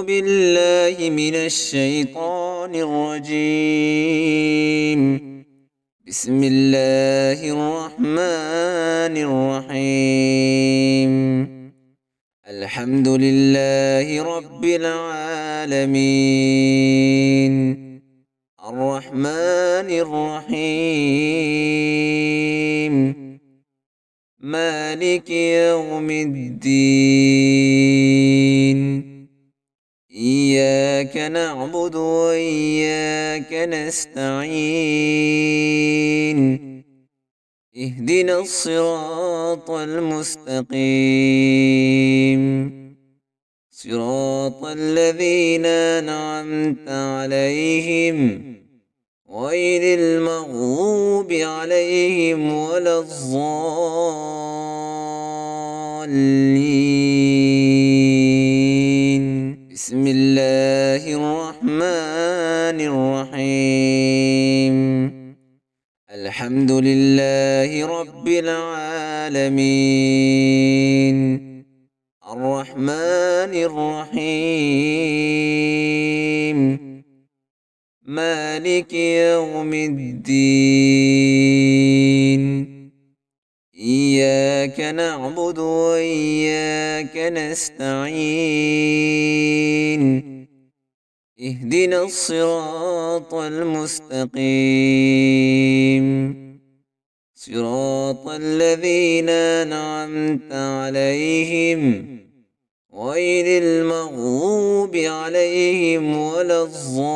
بالله من الشيطان الرجيم. بسم الله الرحمن الرحيم. الحمد لله رب العالمين، الرحمن الرحيم، مالك يوم الدين. إياك نعبد وإياك نستعين. اهدنا الصراط المستقيم، صراط الذين أنعمت عليهم غير المغضوب عليهم ولا الضالين. بسم الله الرحمن الرحيم. الحمد لله رب العالمين، الرحمن الرحيم، مالك يوم الدين. إياك نعبد وإياك نستعين. اهدنا الصراط المستقيم، صراط الذين أنعمت عليهم غير المغضوب عليهم ولا الضالين.